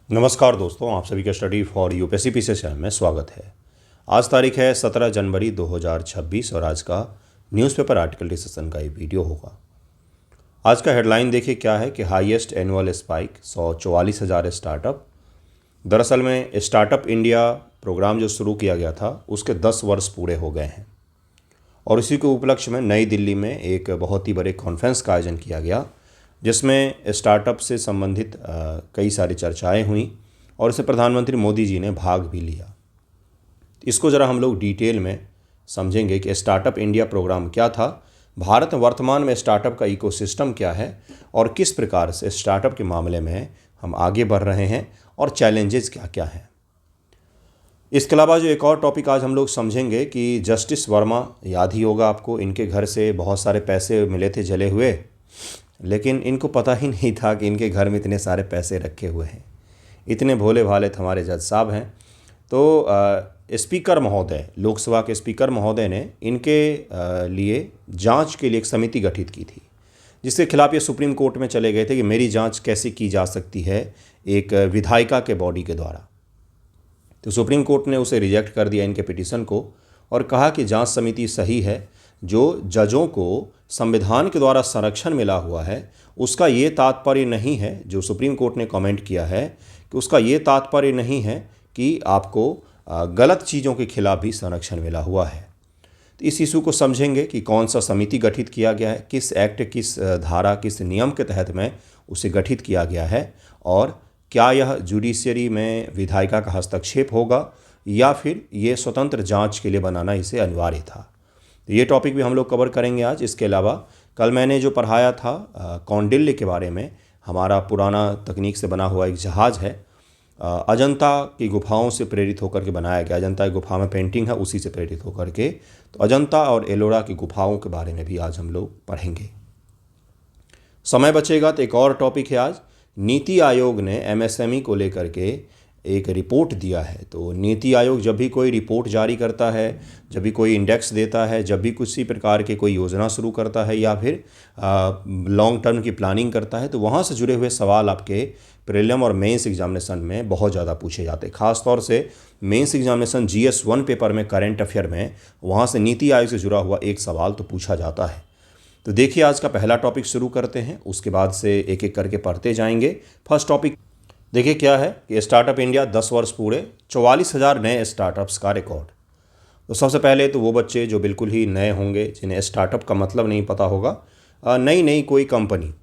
नमस्कार दोस्तों, आप सभी का study for UPSC PCS channel में स्वागत है। आज तारीख है 17 जनवरी 2026 और आज का न्यूज़पेपर आर्टिकल डिस्कशन का ये वीडियो होगा। आज का हेडलाइन देखिए क्या है कि हाईएस्ट एनुअल स्पाइक 144,000 स्टार्टअप। दरअसल में स्टार्टअप इंडिया प्रोग्राम जो शुरू किया गया था उसके 10 वर्ष पूरे हो गए हैं और इसी के उपलक्ष्य में नई दिल्ली में एक बहुत ही बड़े कॉन्फ्रेंस का आयोजन किया गया जिसमें स्टार्टअप से संबंधित कई सारी चर्चाएं हुई और इससे प्रधानमंत्री मोदी जी ने भाग भी लिया। इसको ज़रा हम लोग डिटेल में समझेंगे कि स्टार्टअप इंडिया प्रोग्राम क्या था, भारत वर्तमान में स्टार्टअप का इकोसिस्टम क्या है और किस प्रकार से स्टार्टअप के मामले में हम आगे बढ़ रहे हैं और चैलेंजेस क्या क्या हैं। इसके अलावा जो एक और टॉपिक आज हम लोग समझेंगे कि जस्टिस वर्मा, याद ही होगा आपको, इनके घर से बहुत सारे पैसे मिले थे जले हुए, लेकिन इनको पता ही नहीं था कि इनके घर में इतने सारे पैसे रखे हुए हैं। इतने भोले भाले हमारे जज साहब हैं। तो स्पीकर महोदय, लोकसभा के स्पीकर महोदय ने इनके लिए जांच के लिए एक समिति गठित की थी जिसके खिलाफ ये सुप्रीम कोर्ट में चले गए थे कि मेरी जांच कैसे की जा सकती है एक विधायिका के बॉडी के द्वारा। तो सुप्रीम कोर्ट ने उसे रिजेक्ट कर दिया इनके पिटीशन को और कहा कि जांच समिति सही है, जो जजों को संविधान के द्वारा संरक्षण मिला हुआ है उसका ये तात्पर्य नहीं है, जो सुप्रीम कोर्ट ने कमेंट किया है कि उसका ये तात्पर्य नहीं है कि आपको गलत चीज़ों के खिलाफ भी संरक्षण मिला हुआ है। तो इस इशू को समझेंगे कि कौन सा समिति गठित किया गया है, किस एक्ट, किस धारा, किस नियम के तहत में उसे गठित किया गया है और क्या यह जुडिशियरी में विधायिका का हस्तक्षेप होगा या फिर ये स्वतंत्र जांच के लिए बनाना इसे अनिवार्य था। तो ये टॉपिक भी हम लोग कवर करेंगे आज। इसके अलावा कल मैंने जो पढ़ाया था कौंडिल्य के बारे में, हमारा पुराना तकनीक से बना हुआ एक जहाज़ है, अजंता की गुफाओं से प्रेरित होकर के बनाया गया। अजंता की गुफा में पेंटिंग है, उसी से प्रेरित होकर के। तो अजंता और एलोरा की गुफाओं के बारे में भी आज हम लोग पढ़ेंगे। समय बचेगा तो एक और टॉपिक है आज, नीति आयोग ने एमएसएमई को लेकर के एक रिपोर्ट दिया है। तो नीति आयोग जब भी कोई रिपोर्ट जारी करता है, जब भी कोई इंडेक्स देता है, जब भी किसी प्रकार के कोई योजना शुरू करता है या फिर लॉन्ग टर्म की प्लानिंग करता है, तो वहाँ से जुड़े हुए सवाल आपके प्रीलिम और मेंस एग्जामिनेशन में बहुत ज़्यादा पूछे जाते हैं। खासतौर से मेंस एग्जामिनेशन GS1 पेपर में, करंट अफेयर में, वहाँ से नीति आयोग से जुड़ा हुआ एक सवाल तो पूछा जाता है। तो देखिए आज का पहला टॉपिक शुरू करते हैं, उसके बाद से एक एक करके पढ़ते जाएंगे। फर्स्ट टॉपिक देखिए क्या है कि स्टार्टअप इंडिया 10 वर्ष पूरे, 44,000 नए स्टार्टअप्स का रिकॉर्ड। तो सबसे पहले तो वो बच्चे जो बिल्कुल ही नए होंगे, जिन्हें स्टार्टअप का मतलब नहीं पता होगा, नई कोई कंपनी,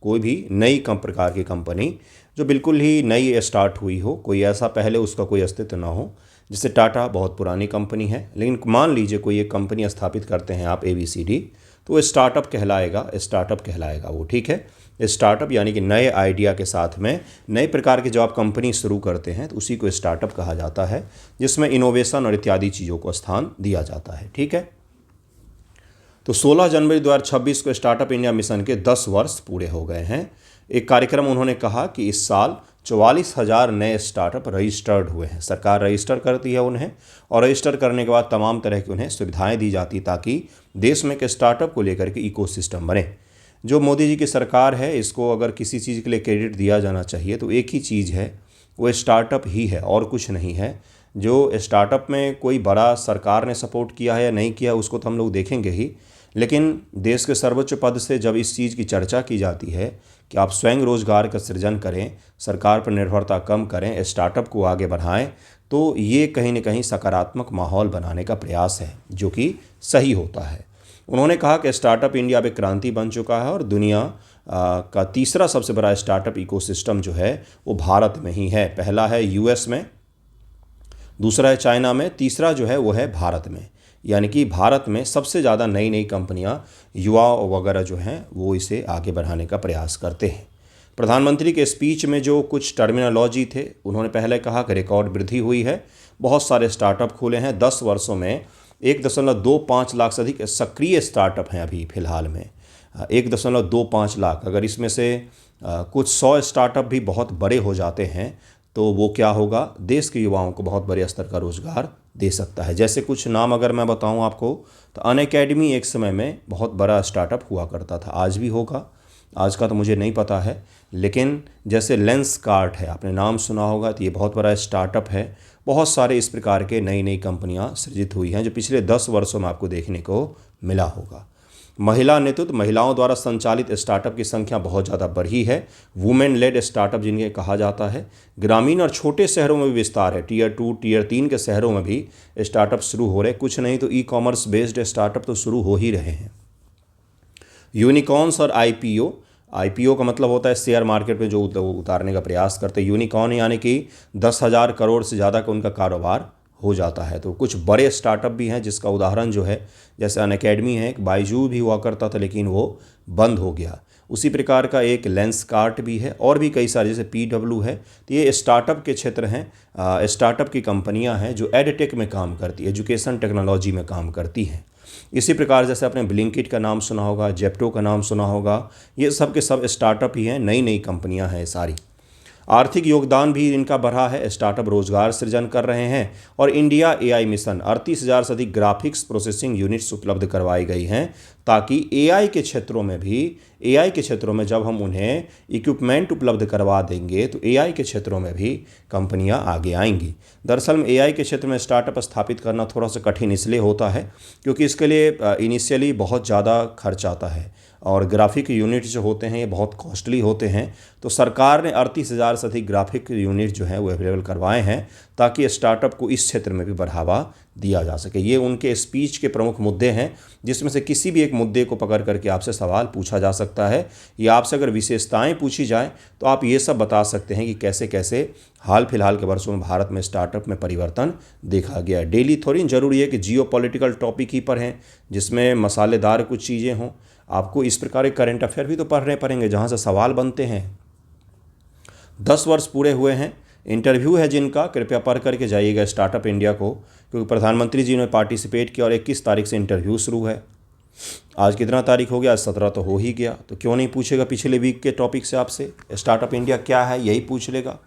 कोई भी नई प्रकार की कंपनी जो बिल्कुल ही नई स्टार्ट हुई हो, कोई ऐसा पहले उसका कोई अस्तित्व ना हो। जैसे टाटा बहुत पुरानी कंपनी है, लेकिन मान लीजिए कोई एक कंपनी स्थापित करते हैं आप ABCD, तो स्टार्टअप कहलाएगा, स्टार्टअप कहलाएगा वो, ठीक है। स्टार्टअप यानी कि नए आइडिया के साथ में नए प्रकार के जब आप कंपनी शुरू करते हैं तो उसी को स्टार्टअप कहा जाता है, जिसमें इनोवेशन और इत्यादि चीज़ों को स्थान दिया जाता है, ठीक है। तो 16 जनवरी 2026 को स्टार्टअप इंडिया मिशन के 10 वर्ष पूरे हो गए हैं। एक कार्यक्रम उन्होंने कहा कि इस साल 44,000 नए स्टार्टअप रजिस्टर्ड हुए हैं। सरकार रजिस्टर करती है उन्हें और रजिस्टर करने के बाद तमाम तरह की उन्हें सुविधाएं दी जाती ताकि देश में के स्टार्टअप को लेकर के इकोसिस्टम बने। जो मोदी जी की सरकार है, इसको अगर किसी चीज़ के लिए क्रेडिट दिया जाना चाहिए तो एक ही चीज़ है, वो स्टार्टअप ही है और कुछ नहीं है। जो स्टार्टअप में कोई बड़ा सरकार ने सपोर्ट किया है या नहीं किया उसको तो हम लोग देखेंगे ही, लेकिन देश के सर्वोच्च पद से जब इस चीज़ की चर्चा की जाती है कि आप स्वयं रोजगार का सृजन करें, सरकार पर निर्भरता कम करें, स्टार्टअप को आगे बढ़ाएं, तो ये कहीं न कहीं सकारात्मक माहौल बनाने का प्रयास है जो कि सही होता है। उन्होंने कहा कि स्टार्टअप इंडिया अब एक क्रांति बन चुका है और दुनिया का तीसरा सबसे बड़ा स्टार्टअप इकोसिस्टम जो है वो भारत में ही है। पहला है US में, दूसरा है चाइना में, तीसरा जो है वो है भारत में। यानी कि भारत में सबसे ज़्यादा नई कंपनियां, युवा वगैरह जो हैं वो इसे आगे बढ़ाने का प्रयास करते हैं। प्रधानमंत्री के स्पीच में जो कुछ टर्मिनोलॉजी थे, उन्होंने पहले कहा कि रिकॉर्ड वृद्धि हुई है, बहुत सारे स्टार्टअप खुले हैं। 10 वर्षों में 1.25 लाख से अधिक सक्रिय स्टार्टअप हैं अभी फ़िलहाल में, 1.25 लाख। अगर इसमें से कुछ 100 स्टार्टअप भी बहुत बड़े हो जाते हैं तो वो क्या होगा, देश के युवाओं को बहुत बड़े स्तर का रोज़गार दे सकता है। जैसे कुछ नाम अगर मैं बताऊं आपको, तो अनअकैडमी एक समय में बहुत बड़ा स्टार्टअप हुआ करता था, आज भी होगा, आज का तो मुझे नहीं पता है, लेकिन जैसे लेंसकार्ट है, आपने नाम सुना होगा, तो ये बहुत बड़ा स्टार्टअप है। बहुत सारे इस प्रकार के नई नई कंपनियां सृजित हुई हैं जो पिछले 10 वर्षों में आपको देखने को मिला होगा। महिला नेतृत्व, महिलाओं द्वारा संचालित स्टार्टअप की संख्या बहुत ज़्यादा बढ़ी है। वुमेन लेड स्टार्टअप जिन्हें कहा जाता है। ग्रामीण और छोटे शहरों में भी विस्तार है। टीयर 2 टीयर 3 के शहरों में भी स्टार्टअप शुरू हो रहे, कुछ नहीं तो ई कॉमर्स बेस्ड स्टार्टअप तो शुरू हो ही रहे हैं। यूनिकॉर्न्स और आईपीओ, आईपीओ का मतलब होता है शेयर मार्केट में जो उतारने का प्रयास करते हैं। यूनिकॉर्न यानी कि 10,000 करोड़ से ज़्यादा का उनका कारोबार हो जाता है। तो कुछ बड़े स्टार्टअप भी हैं जिसका उदाहरण जो है, जैसे अनअकैडमी है, एक बायजू भी हुआ करता था लेकिन वो बंद हो गया। उसी प्रकार का एक लेंसकार्ट भी है और भी कई सारे, जैसे पीडब्ल्यू है। तो ये स्टार्टअप के क्षेत्र हैं, स्टार्टअप की कंपनियां हैं जो एडटेक में काम करती है, एजुकेशन टेक्नोलॉजी में काम करती हैं। इसी प्रकार जैसे आपने ब्लिंकिट का नाम सुना होगा, जेप्टो का नाम सुना होगा, ये सब के सब स्टार्टअप ही हैं, नई नई कंपनियां हैं सारी। आर्थिक योगदान भी इनका बढ़ा है, स्टार्टअप रोजगार सृजन कर रहे हैं। और इंडिया एआई मिशन, 38,000 से अधिक ग्राफिक्स प्रोसेसिंग यूनिट्स उपलब्ध करवाई गई हैं ताकि एआई के क्षेत्रों में जब हम उन्हें इक्विपमेंट उपलब्ध करवा देंगे तो एआई के क्षेत्रों में भी कंपनियां आगे आएंगी। दरअसल में एआई के क्षेत्र में स्टार्टअप स्थापित करना थोड़ा सा कठिन इसलिए होता है क्योंकि इसके लिए इनिशियली बहुत ज़्यादा खर्च आता है और ग्राफिक यूनिट जो होते हैं ये बहुत कॉस्टली होते हैं। तो सरकार ने 38,000 से अधिक ग्राफिक यूनिट जो है वो अवेलेबल करवाए हैं ताकि स्टार्टअप को इस क्षेत्र में भी बढ़ावा दिया जा सके। ये उनके स्पीच के प्रमुख मुद्दे हैं जिसमें से किसी भी एक मुद्दे को पकड़ करके आपसे सवाल पूछा जा सकता है या आपसे अगर विशेषताएं पूछी जाएं तो आप ये सब बता सकते हैं कि कैसे कैसे हाल फिलहाल के वर्षों में भारत में स्टार्टअप में परिवर्तन देखा गया है। डेली थोड़ी जरूरी है कि जियो पॉलिटिकल टॉपिक ही पर हैं जिसमें मसालेदार कुछ चीज़ें हों। आपको इस प्रकार के करंट अफेयर भी तो पढ़ने पड़ेंगे जहाँ से सवाल बनते हैं। 10 वर्ष पूरे हुए हैं, इंटरव्यू है जिनका, कृपया पढ़ करके जाइएगा स्टार्टअप इंडिया को, क्योंकि प्रधानमंत्री जी ने पार्टिसिपेट किया और 21 तारीख से इंटरव्यू शुरू है। आज कितना तारीख हो गया? आज 17 तो हो ही गया। तो क्यों नहीं पूछेगा पिछले वीक के टॉपिक से आपसे, स्टार्टअप इंडिया क्या है यही पूछ लेगा,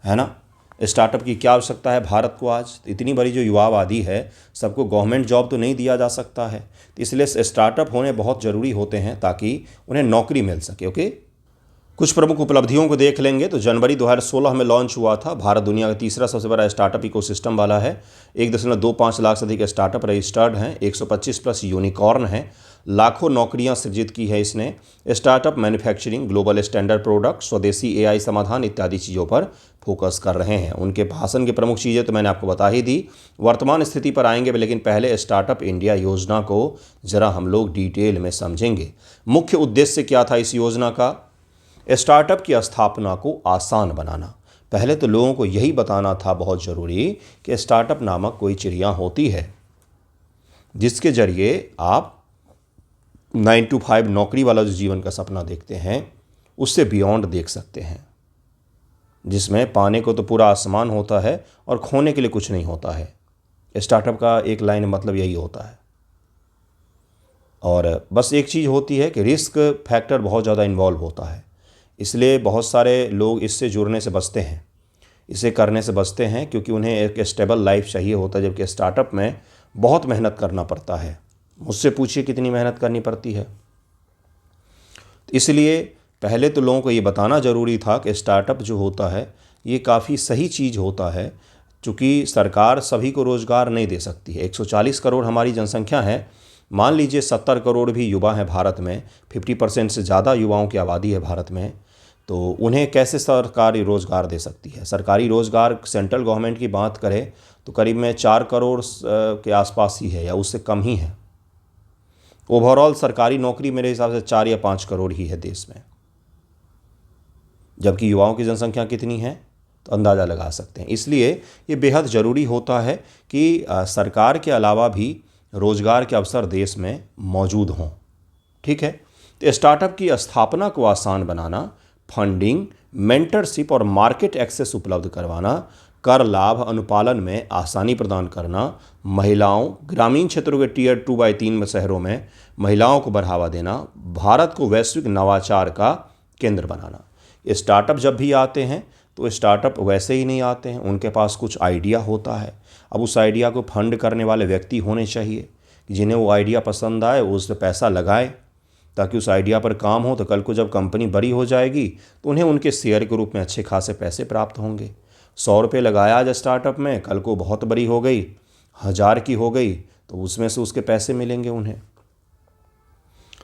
है ना। स्टार्टअप की क्या आवश्यकता है भारत को आज? इतनी बड़ी जो युवा आबादी है, सबको गवर्नमेंट जॉब तो नहीं दिया जा सकता है, तो इसलिए स्टार्टअप होने बहुत ज़रूरी होते हैं ताकि उन्हें नौकरी मिल सके। ओके, कुछ प्रमुख उपलब्धियों को देख लेंगे। तो जनवरी 2016 में लॉन्च हुआ था। भारत दुनिया का तीसरा सबसे बड़ा स्टार्टअप इकोसिस्टम वाला है। 1.25 लाख से अधिक स्टार्टअप रजिस्टर्ड हैं, 125 प्लस यूनिकॉर्न हैं, लाखों नौकरियां सृजित की है इसने। Startup manufacturing, global standard product, स्वदेशी एआई समाधान इत्यादि चीज़ों पर फोकस कर रहे हैं। उनके भाषण की प्रमुख चीज़ें तो मैंने आपको बता ही दी। वर्तमान स्थिति पर आएंगे, लेकिन पहले स्टार्टअप इंडिया योजना को ज़रा हम लोग डिटेल में समझेंगे। मुख्य उद्देश्य क्या था इस योजना का? स्टार्टअप की स्थापना को आसान बनाना। पहले तो लोगों को यही बताना था बहुत ज़रूरी कि स्टार्टअप नामक कोई चिड़िया होती है जिसके जरिए आप 9 to 5 नौकरी वाला जो जीवन का सपना देखते हैं उससे बियॉन्ड देख सकते हैं, जिसमें पाने को तो पूरा आसमान होता है और खोने के लिए कुछ नहीं होता है। स्टार्टअप का एक लाइन मतलब यही होता है। और बस एक चीज़ होती है कि रिस्क फैक्टर बहुत ज़्यादा इन्वॉल्व होता है, इसलिए बहुत सारे लोग इससे जुड़ने से बचते हैं, इसे करने से बचते हैं क्योंकि उन्हें एक स्टेबल लाइफ चाहिए होता है, जबकि स्टार्टअप में बहुत मेहनत करना पड़ता है। मुझसे पूछिए कितनी मेहनत करनी पड़ती है। इसलिए पहले तो लोगों को ये बताना ज़रूरी था कि स्टार्टअप जो होता है ये काफ़ी सही चीज़ होता है, चूँकि सरकार सभी को रोज़गार नहीं दे सकती है। 140 करोड़ हमारी जनसंख्या है, मान लीजिए 70 करोड़ भी युवा हैं भारत में, 50% से ज़्यादा युवाओं की आबादी है भारत में, तो उन्हें कैसे सरकारी रोज़गार दे सकती है? सरकारी रोज़गार सेंट्रल गवर्नमेंट की बात करें तो करीब में 4 करोड़ के आसपास ही है या उससे कम ही है। ओवरऑल सरकारी नौकरी मेरे हिसाब से 4 या 5 करोड़ ही है देश में, जबकि युवाओं की जनसंख्या कितनी है तो अंदाज़ा लगा सकते हैं। इसलिए ये बेहद ज़रूरी होता है कि सरकार के अलावा भी रोज़गार के अवसर देश में मौजूद हों। ठीक है, तो स्टार्टअप की स्थापना को आसान बनाना, फंडिंग, मेंटरशिप और मार्केट एक्सेस उपलब्ध करवाना, कर लाभ अनुपालन में आसानी प्रदान करना, महिलाओं, ग्रामीण क्षेत्रों के टीयर 2/3 शहरों में महिलाओं को बढ़ावा देना, भारत को वैश्विक नवाचार का केंद्र बनाना। स्टार्टअप जब भी आते हैं तो स्टार्टअप वैसे ही नहीं आते हैं, उनके पास कुछ आइडिया होता है। अब उस आइडिया को फंड करने वाले व्यक्ति होने चाहिए जिन्हें वो आइडिया पसंद आए, वो उस पर पैसा लगाए। ताकि उस आइडिया पर काम हो तो कल को जब कंपनी बड़ी हो जाएगी तो उन्हें उनके शेयर के रूप में अच्छे खासे पैसे प्राप्त होंगे। 100 रुपये लगाया आज स्टार्टअप में, कल को बहुत बड़ी हो गई, 1000 की हो गई, तो उसमें से उसके पैसे मिलेंगे उन्हें।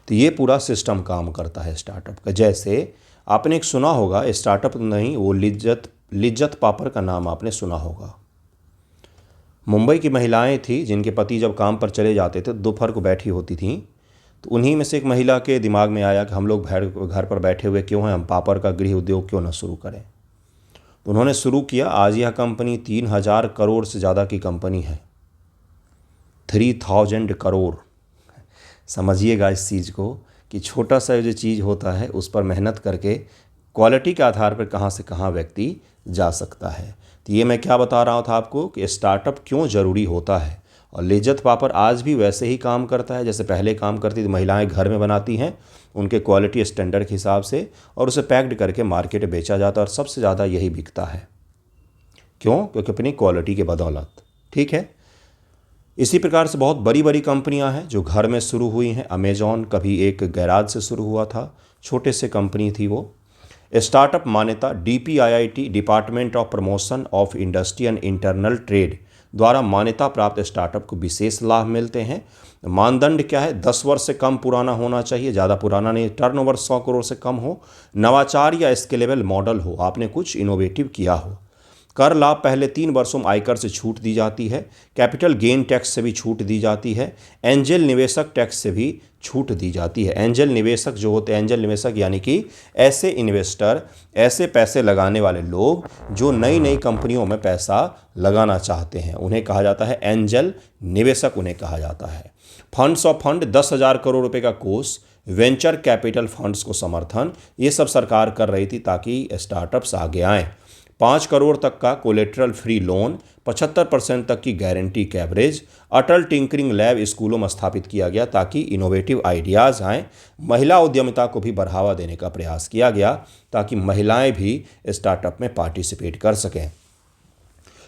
तो ये पूरा सिस्टम काम करता है स्टार्टअप का। जैसे आपने एक सुना होगा, स्टार्टअप नहीं, वो लिज्जत पापड़ का नाम आपने सुना होगा। मुंबई की महिलाएं थी जिनके पति जब काम पर चले जाते थे दोपहर को बैठी होती थीं, तो उन्हीं में से एक महिला के दिमाग में आया कि हम लोग घर पर बैठे हुए क्यों हैं, हम पापड़ का गृह उद्योग क्यों न शुरू करें। तो उन्होंने शुरू किया। आज यह कंपनी 3000 करोड़ से ज़्यादा की कंपनी है। 3000 करोड़। समझिएगा इस चीज़ को कि छोटा सा जो चीज़ होता है उस पर मेहनत करके क्वालिटी के आधार पर कहाँ से कहाँ व्यक्ति जा सकता है। तो ये मैं क्या बता रहा था आपको कि स्टार्टअप क्यों ज़रूरी होता है। और लिज्जत पापड़ आज भी वैसे ही काम करता है जैसे पहले काम करती थी। महिलाएं घर में बनाती हैं उनके क्वालिटी स्टैंडर्ड के हिसाब से, और उसे पैक्ड करके मार्केट में बेचा जाता है, और सबसे ज़्यादा यही बिकता है। क्यों? क्योंकि अपनी क्वालिटी के बदौलत। ठीक है। इसी प्रकार से बहुत बड़ी बड़ी कंपनियां हैं जो घर में शुरू हुई हैं। अमेजॉन कभी एक गैराज से शुरू हुआ था, छोटे से कंपनी थी वो। स्टार्टअप मान्यता DPIIT department of promotion of industry and internal trade द्वारा मान्यता प्राप्त स्टार्टअप को विशेष लाभ मिलते हैं। मानदंड क्या है? 10 वर्ष से कम पुराना होना चाहिए, ज़्यादा पुराना नहीं। टर्नओवर 100 करोड़ से कम हो, नवाचार या स्केलेबल मॉडल हो, आपने कुछ इनोवेटिव किया हो। कर लाभ पहले 3 वर्षों में आयकर से छूट दी जाती है। कैपिटल गेन टैक्स से भी छूट दी जाती है। एंजल निवेशक टैक्स से भी छूट दी जाती है। एंजल निवेशक जो होते हैं, एंजल निवेशक यानी कि ऐसे इन्वेस्टर, ऐसे पैसे लगाने वाले लोग जो नई नई कंपनियों में पैसा लगाना चाहते हैं, उन्हें कहा जाता है एंजल निवेशक, उन्हें कहा जाता है। फंड्स ऑफ फंड 10,000 करोड़ रुपए का कोष, वेंचर कैपिटल फंड्स को समर्थन, ये सब सरकार कर रही थी ताकि स्टार्टअप्स आगे आएँ। 5 करोड़ तक का कोलेट्रल फ्री लोन, 75% तक की गारंटी कवरेज। अटल टिंकरिंग लैब स्कूलों में स्थापित किया गया ताकि इनोवेटिव आइडियाज़ आएँ। महिला उद्यमिता को भी बढ़ावा देने का प्रयास किया गया ताकि महिलाएं भी स्टार्टअप में पार्टिसिपेट कर सकें।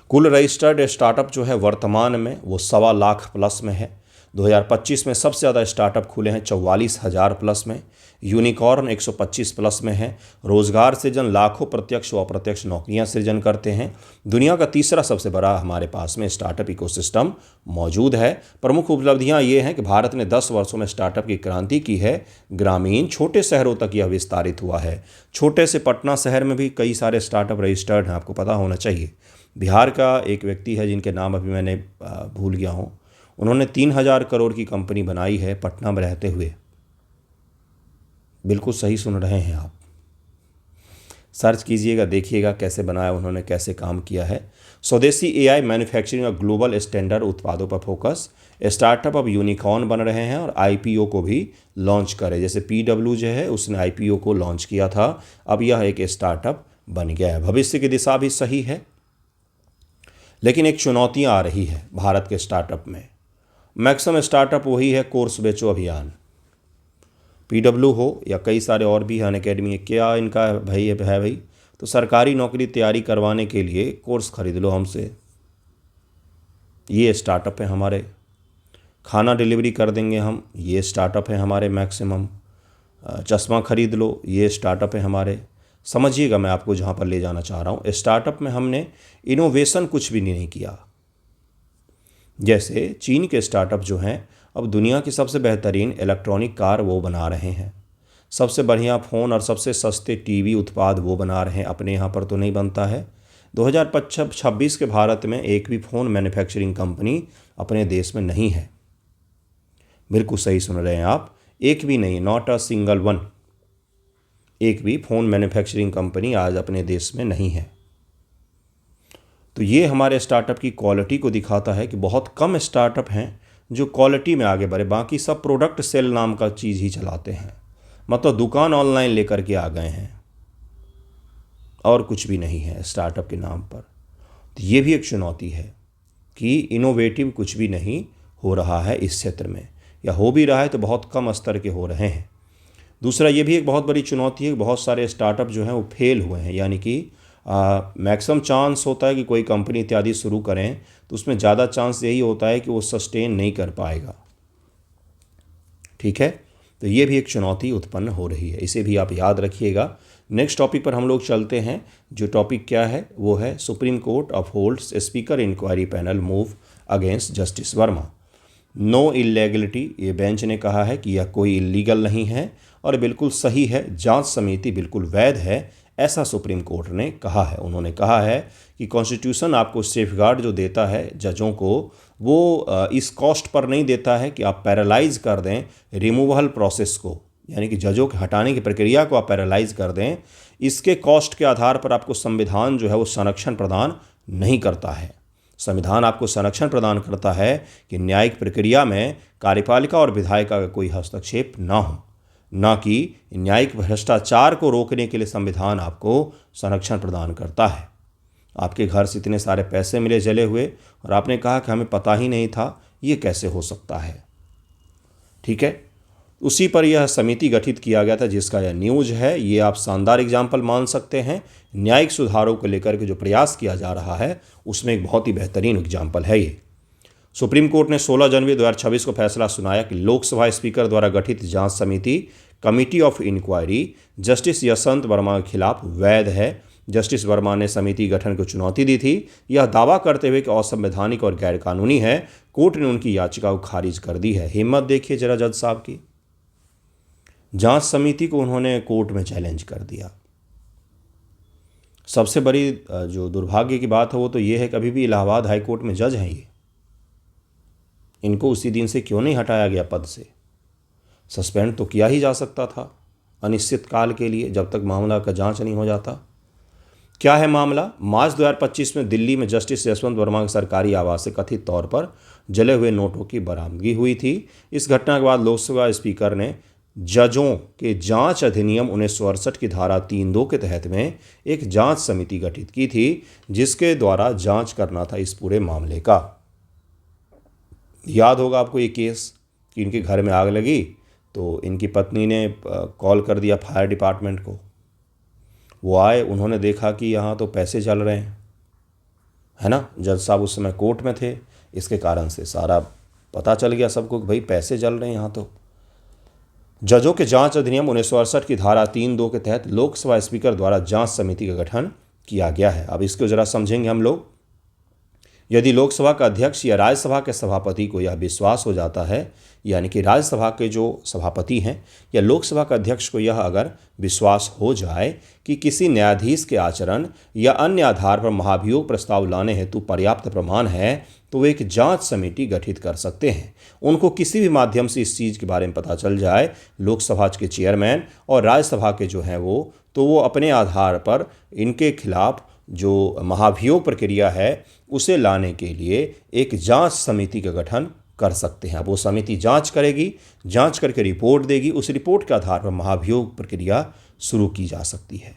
कुल रजिस्टर्ड स्टार्टअप जो है वर्तमान में वो 1.25 लाख प्लस में है। 2025 में सबसे ज़्यादा स्टार्टअप खुले हैं 44,000 प्लस में। यूनिकॉर्न 125 प्लस में है। रोजगार सृजन, लाखों प्रत्यक्ष व अप्रत्यक्ष नौकरियां सृजन करते हैं। दुनिया का तीसरा सबसे बड़ा हमारे पास में स्टार्टअप इकोसिस्टम मौजूद है। प्रमुख उपलब्धियां ये हैं कि भारत ने 10 वर्षों में स्टार्टअप की क्रांति की है। ग्रामीण छोटे शहरों तक यह विस्तारित हुआ है। छोटे से पटना शहर में भी कई सारे स्टार्टअप रजिस्टर्ड हैं, आपको पता होना चाहिए। बिहार का एक व्यक्ति है जिनके नाम अभी मैंने भूल गया हूँ, उन्होंने 3000 करोड़ की कंपनी बनाई है पटना में रहते हुए। बिल्कुल सही सुन रहे हैं आप, सर्च कीजिएगा, देखिएगा कैसे बनाया उन्होंने, कैसे काम किया है। स्वदेशी AI मैन्युफैक्चरिंग और ग्लोबल स्टैंडर्ड उत्पादों पर फोकस। स्टार्टअप अब यूनिकॉर्न बन रहे हैं और IPO को भी लॉन्च करे। जैसे PW जो है उसने IPO को लॉन्च किया था, अब यह एक स्टार्टअप बन गया है। भविष्य की दिशा भी सही है, लेकिन एक चुनौतियाँ आ रही है भारत के स्टार्टअप में। मैक्सिमम स्टार्टअप वही है कोर्स बेचो अभियान, PW हो या कई सारे और भी अन अकेडमी। क्या इनका भाई है भाई? तो सरकारी नौकरी तैयारी करवाने के लिए कोर्स खरीद लो हमसे, ये स्टार्टअप है हमारे। खाना डिलीवरी कर देंगे हम, ये स्टार्टअप है हमारे मैक्सिमम। चश्मा खरीद लो, ये स्टार्टअप है हमारे। समझिएगा मैं आपको जहाँ पर ले जाना चाह रहा हूँ। स्टार्टअप में हमने इनोवेशन कुछ भी नहीं किया। जैसे चीन के स्टार्टअप जो हैं अब दुनिया की सबसे बेहतरीन इलेक्ट्रॉनिक कार वो बना रहे हैं, सबसे बढ़िया फ़ोन और सबसे सस्ते टीवी उत्पाद वो बना रहे हैं। अपने यहाँ पर तो नहीं बनता है। 2026 के भारत में एक भी फ़ोन मैन्युफैक्चरिंग कंपनी अपने देश में नहीं है। बिल्कुल सही सुन रहे हैं आप, एक भी नहीं, नॉट अ सिंगल वन। एक भी फ़ोन मैन्युफैक्चरिंग कंपनी आज अपने देश में नहीं है। तो ये हमारे स्टार्टअप की क्वालिटी को दिखाता है कि बहुत कम स्टार्टअप हैं जो क्वालिटी में आगे बढ़े। बाकी सब प्रोडक्ट सेल नाम का चीज़ ही चलाते हैं, मतलब दुकान ऑनलाइन लेकर के आ गए हैं और कुछ भी नहीं है स्टार्टअप के नाम पर। तो ये भी एक चुनौती है कि इनोवेटिव कुछ भी नहीं हो रहा है इस क्षेत्र में, या हो भी रहा है तो बहुत कम स्तर के हो रहे हैं। दूसरा ये भी एक बहुत बड़ी चुनौती है कि बहुत सारे स्टार्टअप जो हैं वो फेल हुए हैं, यानी कि मैक्सिमम चांस होता है कि कोई कंपनी इत्यादि शुरू करें तो उसमें ज़्यादा चांस यही होता है कि वो सस्टेन नहीं कर पाएगा। ठीक है, तो ये भी एक चुनौती उत्पन्न हो रही है, इसे भी आप याद रखिएगा। नेक्स्ट टॉपिक पर हम लोग चलते हैं। जो टॉपिक क्या है वो है Supreme Court upholds speaker inquiry panel move against justice Verma. No illegality, ये बेंच ने कहा है कि यह कोई इलीगल नहीं है और बिल्कुल सही है, जांच समिति बिल्कुल वैध है, ऐसा सुप्रीम कोर्ट ने कहा है। उन्होंने कहा है कि कॉन्स्टिट्यूशन आपको सेफगार्ड जो देता है जजों को, वो इस कॉस्ट पर नहीं देता है कि आप पैरालाइज कर दें रिमूवल प्रोसेस को, यानी कि जजों के हटाने की प्रक्रिया को आप पैरालाइज कर दें। इसके कॉस्ट के आधार पर आपको संविधान जो है वो संरक्षण प्रदान नहीं करता है। संविधान आपको संरक्षण प्रदान करता है कि न्यायिक प्रक्रिया में कार्यपालिका और विधायिका का कोई हस्तक्षेप ना हो, ना कि न्यायिक भ्रष्टाचार को रोकने के लिए संविधान आपको संरक्षण प्रदान करता है। आपके घर से इतने सारे पैसे मिले जले हुए और आपने कहा कि हमें पता ही नहीं था, ये कैसे हो सकता है? ठीक है, उसी पर यह समिति गठित किया गया था जिसका यह न्यूज़ है। ये आप शानदार एग्जाम्पल मान सकते हैं। न्यायिक सुधारों को लेकर के जो प्रयास किया जा रहा है उसमें एक बहुत ही बेहतरीन एग्जाम्पल है ये। सुप्रीम कोर्ट ने 16 जनवरी 2026 को फैसला सुनाया कि लोकसभा स्पीकर द्वारा गठित जांच समिति committee of inquiry justice Yashwant Verma के खिलाफ वैध है। जस्टिस वर्मा ने समिति गठन को चुनौती दी थी, यह दावा करते हुए कि असंवैधानिक और गैरकानूनी है। कोर्ट ने उनकी याचिका को खारिज कर दी है। हिम्मत देखिए जरा जज साहब की, जांच समिति को उन्होंने कोर्ट में चैलेंज कर दिया। सबसे बड़ी जो दुर्भाग्य की बात है वो तो ये है कि अभी भी इलाहाबाद हाई कोर्ट में जज हैं ये। इनको उसी दिन से क्यों नहीं हटाया गया पद से? सस्पेंड तो किया ही जा सकता था अनिश्चित काल के लिए, जब तक मामला का जांच नहीं हो जाता। क्या है मामला? मार्च 2025 में दिल्ली में जस्टिस यशवंत वर्मा के सरकारी आवास से कथित तौर पर जले हुए नोटों की बरामदगी हुई थी। इस घटना के बाद लोकसभा स्पीकर ने जजों के जांच अधिनियम 1968 की धारा 3(2) के तहत में एक जांच समिति गठित की थी, जिसके द्वारा जांच करना था इस पूरे मामले का। याद होगा आपको ये केस कि इनके घर में आग लगी तो इनकी पत्नी ने कॉल कर दिया फायर डिपार्टमेंट को। वो आए, उन्होंने देखा कि यहाँ तो पैसे जल रहे हैं, है ना। जज साहब उस समय कोर्ट में थे, इसके कारण से सारा पता चल गया सबको कि भाई पैसे जल रहे हैं यहाँ तो। जजों के जांच अधिनियम 1968 की धारा 3(2) के तहत लोकसभा स्पीकर द्वारा जांच समिति का गठन किया गया है। अब इसको जरा समझेंगे हम लोग। यदि लोकसभा का अध्यक्ष या राज्यसभा के सभापति को यह विश्वास हो जाता है, यानी कि राज्यसभा के जो सभापति हैं या लोकसभा के अध्यक्ष को यह अगर विश्वास हो जाए कि किसी न्यायाधीश के आचरण या अन्य आधार पर महाभियोग प्रस्ताव लाने हेतु पर्याप्त प्रमाण है, तो वे एक जांच समिति गठित कर सकते हैं। उनको किसी भी माध्यम से इस चीज़ के बारे में पता चल जाए, लोकसभा के चेयरमैन और राज्यसभा के जो हैं वो अपने आधार पर इनके खिलाफ जो महाभियोग प्रक्रिया है उसे लाने के लिए एक जांच समिति का गठन कर सकते हैं। अब वो समिति जांच करेगी, जांच करके रिपोर्ट देगी, उस रिपोर्ट के आधार पर महाभियोग प्रक्रिया शुरू की जा सकती है।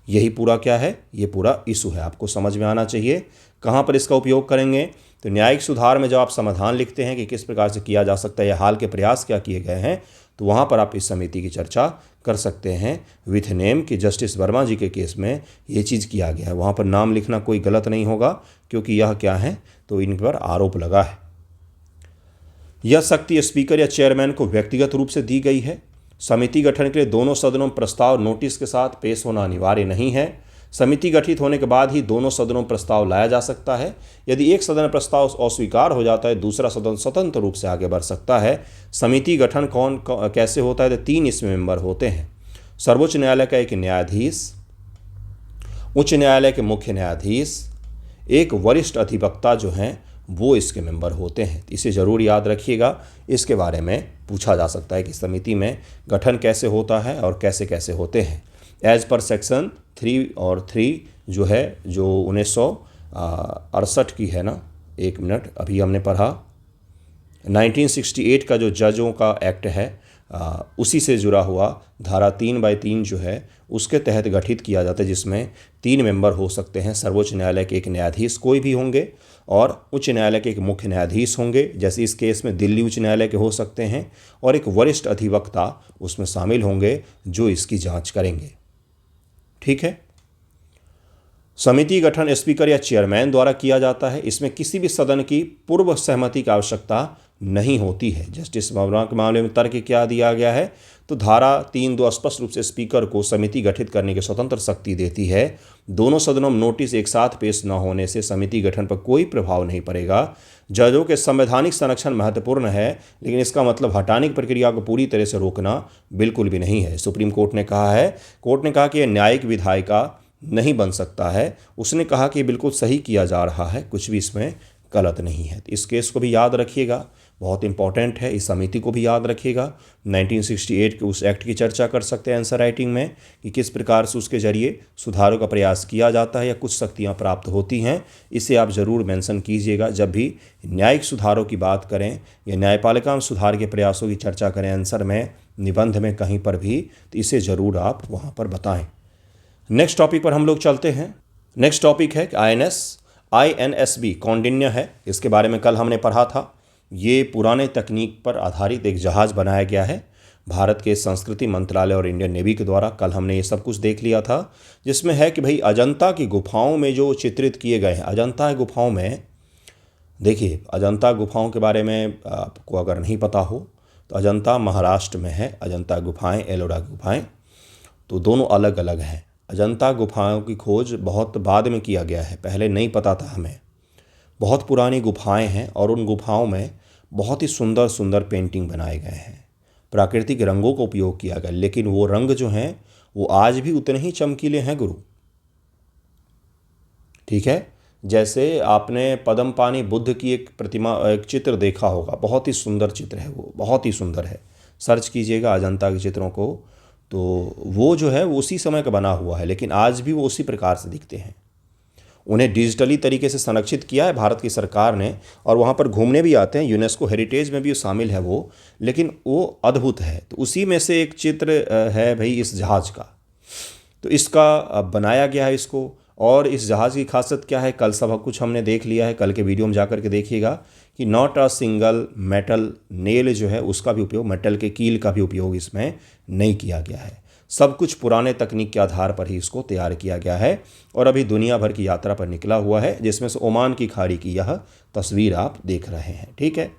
यही पूरा क्या है, ये पूरा इशू है, आपको समझ में आना चाहिए। कहाँ पर इसका उपयोग करेंगे? तो न्यायिक सुधार में जब आप समाधान लिखते हैं कि किस प्रकार से किया जा सकता है या हाल के प्रयास क्या किए गए हैं, तो वहाँ पर आप इस समिति की चर्चा कर सकते हैं विथ नेम कि जस्टिस वर्मा जी के केस में ये चीज़ किया गया है। वहाँ पर नाम लिखना कोई गलत नहीं होगा, क्योंकि यह क्या है, तो इन पर आरोप लगा है। यह शक्ति स्पीकर या चेयरमैन को व्यक्तिगत रूप से दी गई है। समिति गठन के लिए दोनों सदनों में प्रस्ताव नोटिस के साथ पेश होना अनिवार्य नहीं है। समिति गठित होने के बाद ही दोनों सदनों में प्रस्ताव लाया जा सकता है। यदि एक सदन प्रस्ताव अस्वीकार हो जाता है, दूसरा सदन स्वतंत्र रूप से आगे बढ़ सकता है। समिति गठन कैसे होता है? तो 3 इसमें मेंबर होते हैं। सर्वोच्च न्यायालय का एक न्यायाधीश, उच्च न्यायालय के मुख्य न्यायाधीश, एक वरिष्ठ अधिवक्ता जो हैं वो इसके मेंबर होते हैं। इसे ज़रूर याद रखिएगा, इसके बारे में पूछा जा सकता है कि समिति में गठन कैसे होता है और कैसे कैसे होते हैं। एज पर सेक्शन 3 और 3 जो है, जो 1968 की है ना, 1 मिनट, अभी हमने पढ़ा 1968 का जो जजों का एक्ट है, उसी से जुड़ा हुआ धारा 3/3 जो है उसके तहत गठित किया जाता है, जिसमें 3 मेंबर हो सकते हैं। सर्वोच्च न्यायालय के एक न्यायाधीश कोई भी होंगे और उच्च न्यायालय के एक मुख्य न्यायाधीश होंगे, जैसे इस केस में दिल्ली उच्च न्यायालय के हो सकते हैं, और एक वरिष्ठ अधिवक्ता उसमें शामिल होंगे जो इसकी जांच करेंगे। ठीक है। समिति गठन स्पीकर या चेयरमैन द्वारा किया जाता है। इसमें किसी भी सदन की पूर्व सहमति की आवश्यकता नहीं होती है। जस्टिस वर्मा के मामले में तर्क क्या दिया गया है, तो धारा 3(2) स्पष्ट रूप से स्पीकर को समिति गठित करने की स्वतंत्र शक्ति देती है। दोनों सदनों में नोटिस एक साथ पेश न होने से समिति गठन पर कोई प्रभाव नहीं पड़ेगा। जजों के संवैधानिक संरक्षण महत्वपूर्ण है, लेकिन इसका मतलब हटाने की प्रक्रिया को पूरी तरह से रोकना बिल्कुल भी नहीं है। सुप्रीम कोर्ट ने कहा है, कोर्ट ने कहा कि यह न्यायिक विधायिका नहीं बन सकता है। उसने कहा कि बिल्कुल सही किया जा रहा है, कुछ भी इसमें गलत नहीं है। तो इस केस को भी याद रखिएगा, बहुत इंपॉर्टेंट है। इस समिति को भी याद रखिएगा। 1968 के उस एक्ट की चर्चा कर सकते हैं आंसर राइटिंग में कि किस प्रकार से उसके जरिए सुधारों का प्रयास किया जाता है या कुछ शक्तियां प्राप्त होती हैं। इसे आप ज़रूर मेंशन कीजिएगा जब भी न्यायिक सुधारों की बात करें या न्यायपालिका में सुधार के प्रयासों की चर्चा करें आंसर में, निबंध में कहीं पर भी, तो इसे ज़रूर आप वहाँ पर बताएँ। नेक्स्ट टॉपिक पर हम लोग चलते हैं। नेक्स्ट टॉपिक है INSB कौंडिन्य है। इसके बारे में कल हमने पढ़ा था। ये पुराने तकनीक पर आधारित एक जहाज़ बनाया गया है भारत के संस्कृति मंत्रालय और इंडियन नेवी के द्वारा। कल हमने ये सब कुछ देख लिया था, जिसमें है कि भाई अजंता की गुफाओं में जो चित्रित किए गए हैं, अजंता की गुफाओं में देखिए, अजंता गुफाओं के बारे में आपको अगर नहीं पता हो तो अजंता महाराष्ट्र में है, अजंता गुफाएँ, एलोरा गुफाएँ, तो दोनों अलग अलग हैं। अजंता गुफाओं की खोज बहुत बाद में किया गया है, पहले नहीं पता था हमें। बहुत पुरानी गुफाएं हैं और उन गुफाओं में बहुत ही सुंदर सुंदर पेंटिंग बनाए गए हैं, प्राकृतिक रंगों का उपयोग किया गया, लेकिन वो रंग जो हैं वो आज भी उतने ही चमकीले हैं गुरु। ठीक है, जैसे आपने पद्मपानी बुद्ध की एक प्रतिमा, एक चित्र देखा होगा, बहुत ही सुंदर चित्र है, वो बहुत ही सुंदर है। सर्च कीजिएगा अजंता के चित्रों को, तो वो जो है वो उसी समय का बना हुआ है, लेकिन आज भी वो उसी प्रकार से दिखते हैं। उन्हें डिजिटली तरीके से संरक्षित किया है भारत की सरकार ने, और वहाँ पर घूमने भी आते हैं, यूनेस्को हेरिटेज में भी शामिल है वो, लेकिन वो अद्भुत है। तो उसी में से एक चित्र है भाई इस जहाज़ का, तो इसका बनाया गया है इसको। और इस जहाज़ की खासियत क्या है, कल सब कुछ हमने देख लिया है, कल के वीडियो में जा कर के देखिएगा कि not a single metal nail जो है उसका भी उपयोग, मेटल के कील का भी उपयोग इसमें नहीं किया गया है। सब कुछ पुराने तकनीक के आधार पर ही इसको तैयार किया गया है और अभी दुनिया भर की यात्रा पर निकला हुआ है, जिसमें से ओमान की खाड़ी की यह तस्वीर आप देख रहे हैं। ठीक है,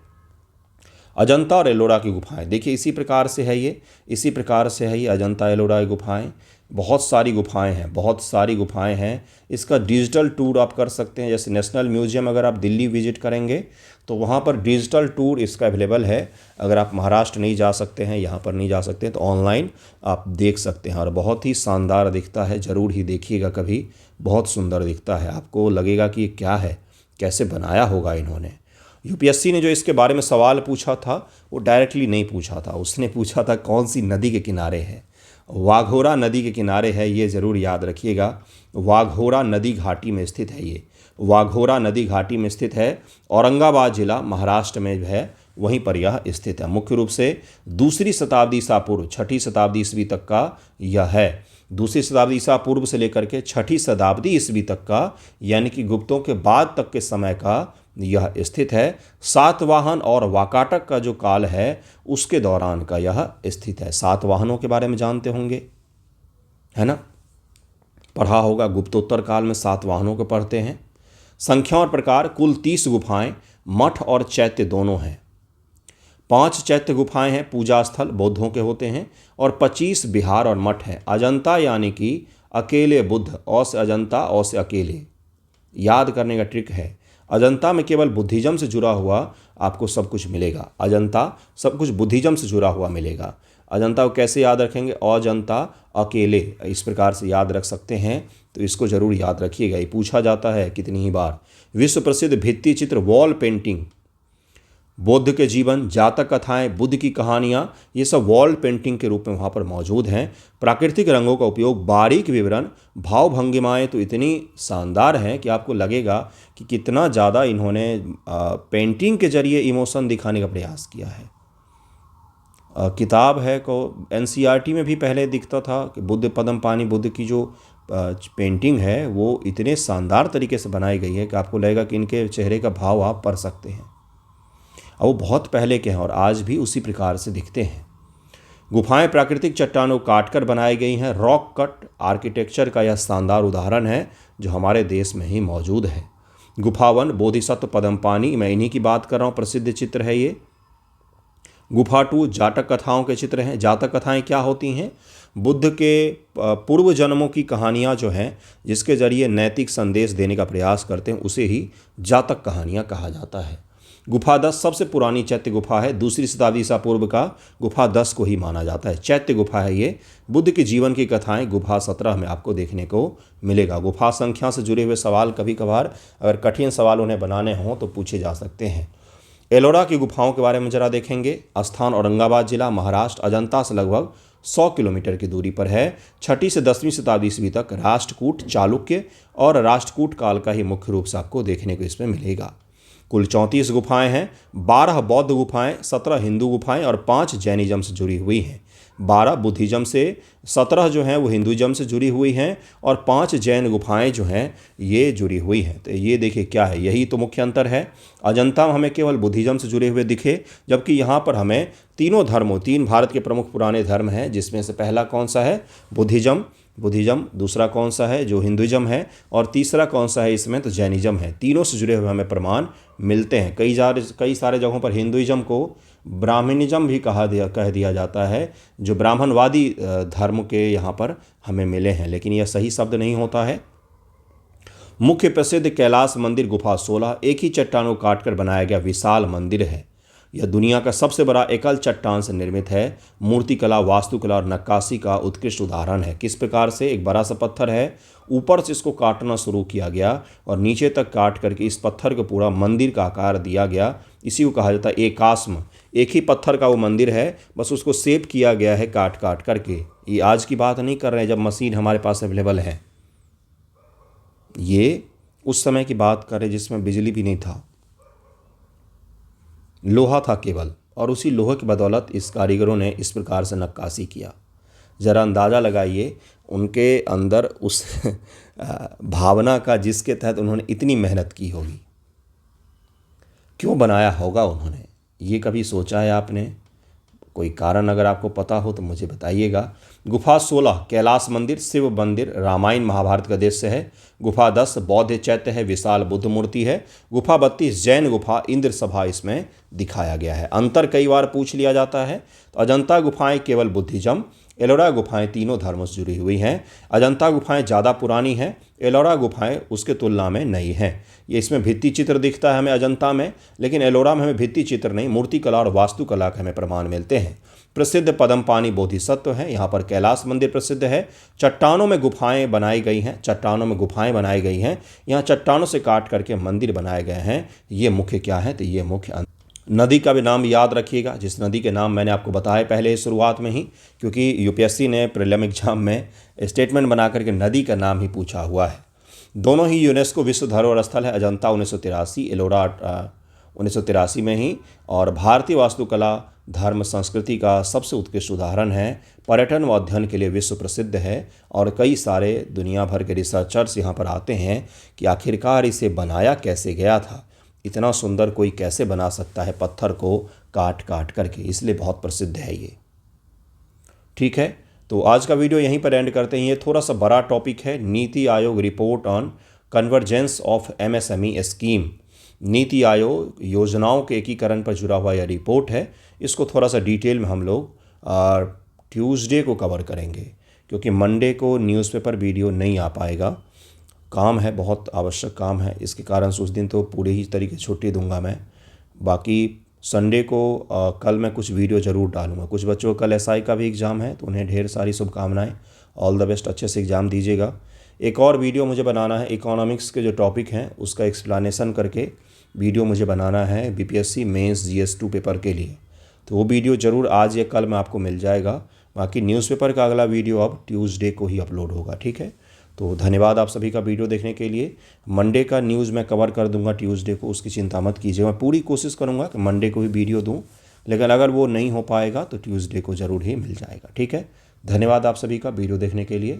अजंता और एलोरा की गुफाएं देखिए इसी प्रकार से है, ये इसी प्रकार से है ये अजंता एलोरा की गुफाएं। बहुत सारी गुफाएं हैं, बहुत सारी गुफाएं हैं। इसका डिजिटल टूर आप कर सकते हैं, जैसे नेशनल म्यूजियम अगर आप दिल्ली विजिट करेंगे तो वहाँ पर डिजिटल टूर इसका अवेलेबल है। अगर आप महाराष्ट्र नहीं जा सकते हैं, यहाँ पर नहीं जा सकते हैं, तो ऑनलाइन आप देख सकते हैं और बहुत ही शानदार दिखता है। ज़रूर ही देखिएगा कभी, बहुत सुंदर दिखता है, आपको लगेगा कि ये क्या है, कैसे बनाया होगा इन्होंने। यूपीएससी ने जो इसके बारे में सवाल पूछा था वो डायरेक्टली नहीं पूछा था, उसने पूछा था कौन सी नदी के किनारे है। वाघोरा नदी के किनारे है, ये ज़रूर याद रखिएगा। वाघोरा नदी घाटी में स्थित है, ये वाघोरा नदी घाटी में स्थित है, औरंगाबाद जिला महाराष्ट्र में है, वहीं पर यह स्थित है। मुख्य रूप से 2री शताब्दी ईसा पूर्व 6ठी शताब्दी ईस्वी तक का यह है। 2री शताब्दी ईसा पूर्व से लेकर के 6ठी शताब्दी ईस्वी तक का, यानी कि गुप्तों के बाद तक के समय का यह स्थित है। सातवाहन और वाकाटक का जो काल है उसके दौरान का यह स्थित है। सातवाहनों के बारे में जानते होंगे, है ना, पढ़ा होगा, गुप्तोत्तर काल में सातवाहनों को पढ़ते हैं। संख्या और प्रकार कुल 30 गुफाएं मठ और चैत्य दोनों हैं। 5 चैत्य गुफाएं हैं, पूजा स्थल बौद्धों के होते हैं, और 25 विहार और मठ हैं। अजंता यानी कि अकेले बुद्ध, औ से अजंता, औ से अकेले, याद करने का ट्रिक है। अजंता में केवल बुद्धिज्म से जुड़ा हुआ आपको सब कुछ मिलेगा। अजंता सब कुछ बुद्धिज्म से जुड़ा हुआ मिलेगा। अजंता को कैसे याद रखेंगे, अजंता अकेले, इस प्रकार से याद रख सकते हैं, तो इसको जरूर याद रखिएगा, ये पूछा जाता है कितनी ही बार। विश्व प्रसिद्ध भित्ति चित्र वॉल पेंटिंग, बुद्ध के जीवन, जातक कथाएं, बुद्ध की कहानियाँ, ये सब वॉल पेंटिंग के रूप में वहाँ पर मौजूद हैं। प्राकृतिक रंगों का उपयोग, बारीक विवरण, भाव भंगिमाएँ तो इतनी शानदार हैं कि आपको लगेगा कि कितना ज़्यादा इन्होंने पेंटिंग के जरिए इमोशन दिखाने का प्रयास किया है। किताब है को NCERT में भी पहले दिखता था कि बुद्ध पद्मपानी बुद्ध की जो पेंटिंग है वो इतने शानदार तरीके से बनाई गई है कि आपको लगेगा कि इनके चेहरे का भाव आप पढ़ सकते हैं। और वो बहुत पहले के हैं और आज भी उसी प्रकार से दिखते हैं। गुफाएं प्राकृतिक चट्टानों काट कर बनाई गई हैं। रॉक कट आर्किटेक्चर का यह शानदार उदाहरण है जो हमारे देश में ही मौजूद है। गुफावन, बोधिसत्व, पद्मपानी, मैं इन्हीं की बात कर रहा हूँ, प्रसिद्ध चित्र है ये। गुफा 2 जातक कथाओं के चित्र हैं। जातक कथाएं क्या होती हैं? बुद्ध के पूर्व जन्मों की कहानियाँ जो हैं, जिसके जरिए नैतिक संदेश देने का प्रयास करते हैं, उसे ही जातक कहानियाँ कहा जाता है। गुफा 10 सबसे पुरानी चैत्य गुफा है। 2री शताब्दी ईसा पूर्व का गुफा 10 को ही माना जाता है। चैत्य गुफा है ये। बुद्ध के जीवन की कथाएं गुफा 17 में आपको देखने को मिलेगा। गुफा संख्या से जुड़े हुए सवाल कभी कभार अगर कठिन सवाल उन्हें बनाने हों तो पूछे जा सकते हैं। एलोरा की गुफाओं के बारे में जरा देखेंगे। स्थान औरंगाबाद जिला, महाराष्ट्र। अजंता से लगभग 100 किलोमीटर की दूरी पर है। 6ठी से 10वीं शताब्दी ईस्वी तक राष्ट्रकूट, चालुक्य और राष्ट्रकूट काल का ही मुख्य रूप से आपको देखने को इसमें मिलेगा। कुल 34 गुफाएं हैं। 12 बौद्ध गुफाएं, 17 हिंदू गुफाएं और 5 जैनिज्म से जुड़ी हुई हैं। 12 बुद्धिज्म से, 17 जो हैं वो हिंदुइज्म से जुड़ी हुई हैं और 5 जैन गुफाएं जो हैं ये जुड़ी हुई हैं। तो ये देखिए क्या है, यही तो मुख्य अंतर है। अजंता में हमें केवल बुद्धिज्म से जुड़े हुए दिखे, जबकि यहाँ पर हमें तीनों धर्मों, 3 भारत के प्रमुख पुराने धर्म हैं, जिसमें से पहला कौन सा है? बुद्धिज्म। दूसरा कौन सा है? जो हिंदुइज्म है। और तीसरा कौन सा है इसमें? तो जैनिज्म है। तीनों से जुड़े हुए हमें प्रमाण मिलते हैं। कई सारे जगहों पर हिंदुइज्म को ब्राह्मणिज्म भी कह दिया जाता है, जो ब्राह्मणवादी धर्म के यहाँ पर हमें मिले हैं, लेकिन यह सही शब्द नहीं होता है। मुख्य प्रसिद्ध कैलाश मंदिर गुफा 16 एक ही चट्टानों को काटकर बनाया गया विशाल मंदिर है। यह दुनिया का सबसे बड़ा एकल चट्टान से निर्मित है। मूर्तिकला, वास्तुकला और नक्काशी का उत्कृष्ट उदाहरण है। किस प्रकार से? एक बड़ा सा पत्थर है, ऊपर से इसको काटना शुरू किया गया और नीचे तक काट करके इस पत्थर को पूरा मंदिर का आकार दिया गया। इसी को कहा जाता है एकास्म। एक ही पत्थर का वो मंदिर है, बस उसको शेप किया गया है काट काट करके। ये आज की बात नहीं कर रहे हैं जब मशीन हमारे पास अवेलेबल है, ये उस समय की बात कर रहे जिसमें बिजली भी नहीं था, लोहा था केवल, और उसी लोहे की बदौलत इस कारीगरों ने इस प्रकार से नक्काशी किया। ज़रा अंदाज़ा लगाइए उनके अंदर उस भावना का जिसके तहत उन्होंने इतनी मेहनत की होगी। क्यों बनाया होगा उन्होंने? ये कभी सोचा है आपने? कोई कारण अगर आपको पता हो तो मुझे बताइएगा। गुफा 16 कैलाश मंदिर, शिव मंदिर, रामायण महाभारत का दृश्य है। गुफा 10 बौद्ध चैत्य है, विशाल बुद्ध मूर्ति है। गुफा 32 जैन गुफा, इंद्र सभा इसमें दिखाया गया है। अंतर कई बार पूछ लिया जाता है। तो अजंता गुफाएं केवल बुद्धिज्म, एलोरा गुफाएं तीनों धर्मों से जुड़ी हुई हैं। अजंता गुफाएं ज़्यादा पुरानी हैं, एलोरा गुफाएं उसके तुलना में नई हैं। ये इसमें भित्ति चित्र दिखता है हमें अजंता में, लेकिन एलोरा में हमें भित्ति चित्र नहीं, मूर्तिकला और वास्तुकला के हमें प्रमाण मिलते हैं। प्रसिद्ध पद्मपानी बोधिसत्व है। यहाँ पर कैलाश मंदिर प्रसिद्ध है। चट्टानों में गुफाएं बनाई गई हैं। यहाँ चट्टानों से काट करके मंदिर बनाए गए हैं। ये मुख्य क्या है? तो ये मुख्य नदी का भी नाम याद रखिएगा, जिस नदी के नाम मैंने आपको बताया पहले शुरुआत में ही, क्योंकि यूपीएससी ने प्रीलिम एग्जाम में स्टेटमेंट बना करके नदी का नाम ही पूछा हुआ है। दोनों ही यूनेस्को विश्व धरोहर स्थल है। अजंता 1983, एलोरा 1983 में ही। और भारतीय वास्तुकला धर्म संस्कृति का सबसे उत्कृष्ट उदाहरण है। पर्यटन व अध्ययन के लिए विश्व प्रसिद्ध है और कई सारे दुनिया भर के रिसर्चर्स यहाँ पर आते हैं कि आखिरकार इसे बनाया कैसे गया था। इतना सुंदर कोई कैसे बना सकता है पत्थर को काट काट करके, इसलिए बहुत प्रसिद्ध है ये। ठीक है, तो आज का वीडियो यहीं पर एंड करते हैं। ये थोड़ा सा बड़ा टॉपिक है, NITI Aayog report on convergence of MSME scheme. NITI Aayog योजनाओं के एकीकरण पर जुड़ा हुआ यह रिपोर्ट है। इसको थोड़ा सा डिटेल में हम लोग ट्यूसडे को कवर करेंगे, क्योंकि मंडे को न्यूज़पेपर वीडियो नहीं आ पाएगा। काम है, बहुत आवश्यक काम है, इसके कारण उस दिन तो पूरी ही तरीके से छुट्टी दूंगा मैं। बाकी संडे को कल मैं कुछ वीडियो ज़रूर डालूंगा। कुछ बच्चों का कल एसआई का भी एग्ज़ाम है, तो उन्हें ढेर सारी शुभकामनाएं। ऑल द बेस्ट, अच्छे से एग्ज़ाम दीजिएगा। एक और वीडियो मुझे बनाना है, इकोनॉमिक्स के जो टॉपिक हैं उसका एक्सप्लेनेशन करके वीडियो मुझे बनाना है बीपीएससी मेंस GS2 पेपर के लिए। तो वो वीडियो ज़रूर आज या कल में आपको मिल जाएगा। बाकी न्यूज़पेपर का अगला वीडियो अब ट्यूसडे को ही अपलोड होगा। ठीक है, तो धन्यवाद आप सभी का वीडियो देखने के लिए। मंडे का न्यूज़ मैं कवर कर दूंगा ट्यूसडे को, उसकी चिंता मत कीजिए। मैं पूरी कोशिश करूंगा कि मंडे को ही वीडियो दूं, लेकिन अगर वो नहीं हो पाएगा तो ट्यूसडे को ज़रूर ही मिल जाएगा। ठीक है, धन्यवाद आप सभी का वीडियो देखने के लिए।